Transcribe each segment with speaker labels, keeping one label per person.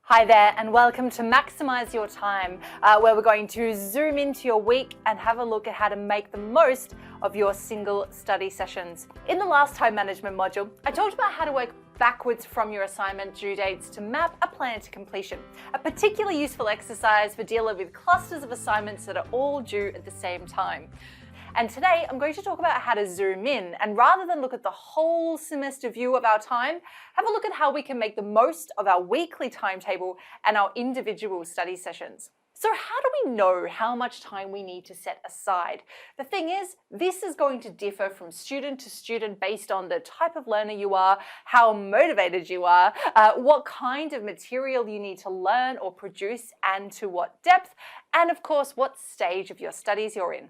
Speaker 1: Hi there and welcome to Maximise Your Time, where we're going to zoom into your week and have a look at how to make the most of your single study sessions. In the last time management module, I talked about how to work backwards from your assignment due dates to map a plan to completion, a particularly useful exercise for dealing with clusters of assignments that are all due at the same time. And today I'm going to talk about how to zoom in and rather than look at the whole semester view of our time, have a look at how we can make the most of our weekly timetable and our individual study sessions. So how do we know how much time we need to set aside? The thing is, this is going to differ from student to student based on the type of learner you are, how motivated you are, what kind of material you need to learn or produce and to what depth, and of course, what stage of your studies you're in.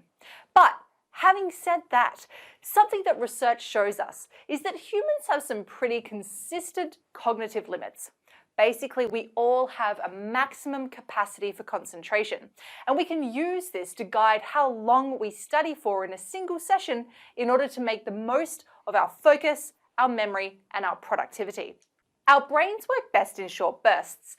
Speaker 1: But having said that, something that research shows us is that humans have some pretty consistent cognitive limits. Basically, we all have a maximum capacity for concentration, and we can use this to guide how long we study for in a single session in order to make the most of our focus, our memory, and our productivity. Our brains work best in short bursts.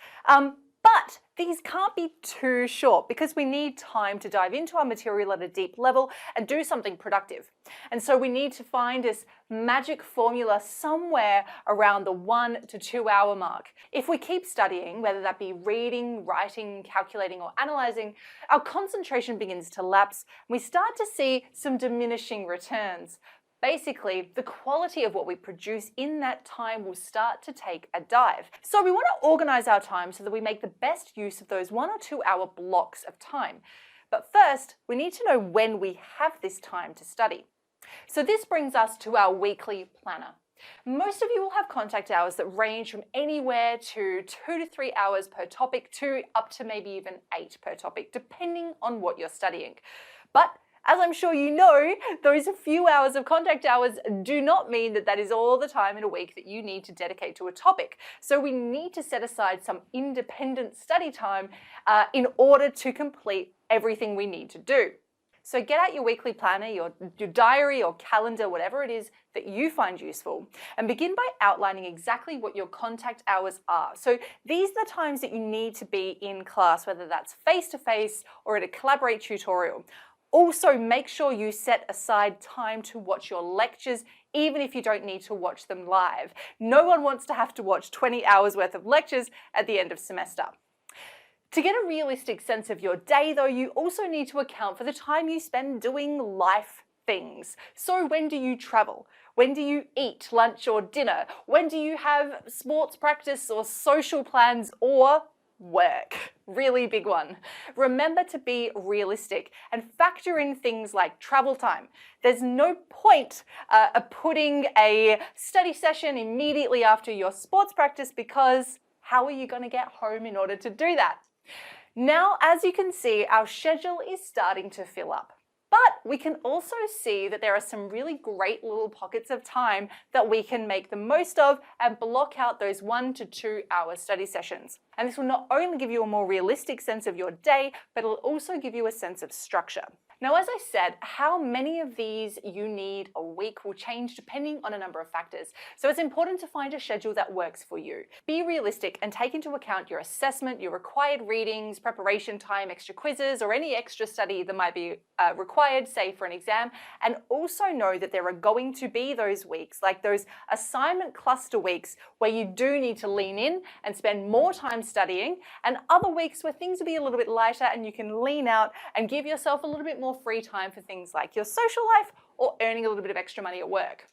Speaker 1: But these can't be too short because we need time to dive into our material at a deep level and do something productive. And so we need to find this magic formula somewhere around the 1 to 2 hour mark. If we keep studying, whether that be reading, writing, calculating, or analyzing, our concentration begins to lapse and we start to see some diminishing returns. Basically, the quality of what we produce in that time will start to take a dive. So we want to organize our time so that we make the best use of those 1 or 2 hour blocks of time. But first, we need to know when we have this time to study. So this brings us to our weekly planner. Most of you will have contact hours that range from anywhere to 2 to 3 hours per topic to up to maybe even 8 per topic, depending on what you're studying. But as I'm sure you know, those few hours of contact hours do not mean that that is all the time in a week that you need to dedicate to a topic. So we need to set aside some independent study time in order to complete everything we need to do. So get out your weekly planner, your diary or calendar, whatever it is that you find useful, and begin by outlining exactly what your contact hours are. So these are the times that you need to be in class, whether that's face-to-face or at a Collaborate tutorial. Also, make sure you set aside time to watch your lectures, even if you don't need to watch them live. No one wants to have to watch 20 hours worth of lectures at the end of semester. To get a realistic sense of your day, though, you also need to account for the time you spend doing life things. So when do you travel? When do you eat lunch or dinner? When do you have sports practice or social plans or work? Really big one. Remember to be realistic and factor in things like travel time. There's no point of putting a study session immediately after your sports practice because how are you going to get home in order to do that? Now, as you can see, our schedule is starting to fill up. But we can also see that there are some really great little pockets of time that we can make the most of and block out those 1 to 2 hour study sessions. And this will not only give you a more realistic sense of your day, but it'll also give you a sense of structure. Now, as I said, how many of these you need a week will change depending on a number of factors. So it's important to find a schedule that works for you. Be realistic and take into account your assessment, your required readings, preparation time, extra quizzes, or any extra study that might be required, say for an exam. And also know that there are going to be those weeks, like those assignment cluster weeks, where you do need to lean in and spend more time studying, and other weeks where things will be a little bit lighter and you can lean out and give yourself a little bit more free time for things like your social life or earning a little bit of extra money at work.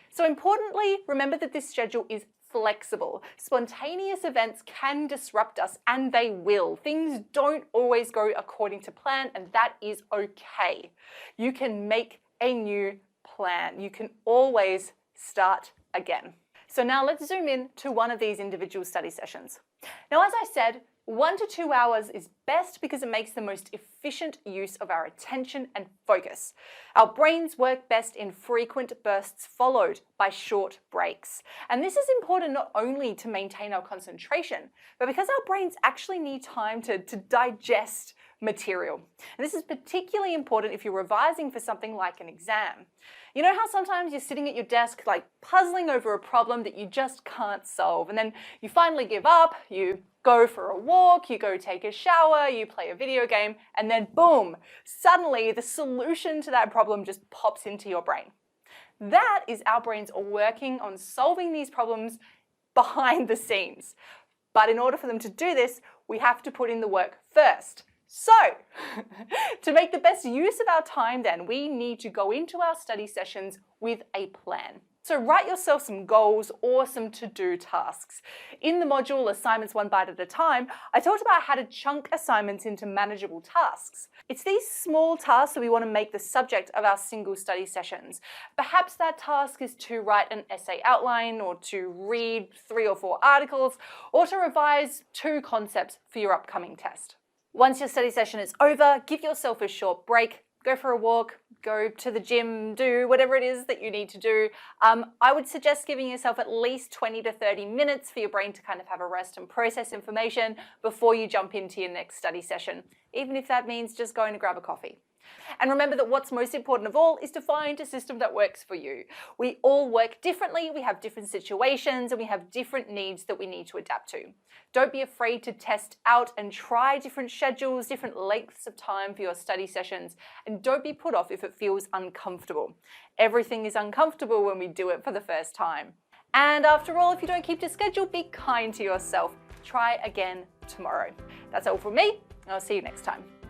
Speaker 1: So importantly, remember that this schedule is flexible. Spontaneous events can disrupt us, and they will. Things don't always go according to plan, and that is okay. You can make a new plan. You can always start again. So now let's zoom in to one of these individual study sessions. Now, as I said, 1 to 2 hours is best because it makes the most efficient use of our attention and focus. Our brains work best in frequent bursts followed by short breaks. And this is important not only to maintain our concentration, but because our brains actually need time to digest material. And this is particularly important if you're revising for something like an exam. You know how sometimes you're sitting at your desk like puzzling over a problem that you just can't solve, and then you finally give up, you go for a walk, you go take a shower, you play a video game, and then boom, suddenly the solution to that problem just pops into your brain. That is our brains working on solving these problems behind the scenes. But in order for them to do this, we have to put in the work first. So, to make the best use of our time then, we need to go into our study sessions with a plan. So write yourself some goals or some to-do tasks. In the module Assignments One Bite at a Time, I talked about how to chunk assignments into manageable tasks. It's these small tasks that we want to make the subject of our single study sessions. Perhaps that task is to write an essay outline, or to read 3 or 4 articles, or to revise 2 concepts for your upcoming test. Once your study session is over, give yourself a short break. Go for a walk, go to the gym, do whatever it is that you need to do. I would suggest giving yourself at least 20 to 30 minutes for your brain to kind of have a rest and process information before you jump into your next study session, even if that means just going to grab a coffee. And remember that what's most important of all is to find a system that works for you. We all work differently, we have different situations, and we have different needs that we need to adapt to. Don't be afraid to test out and try different schedules, different lengths of time for your study sessions, and don't be put off if it feels uncomfortable. Everything is uncomfortable when we do it for the first time. And after all, if you don't keep to schedule, be kind to yourself. Try again tomorrow. That's all from me. I'll see you next time.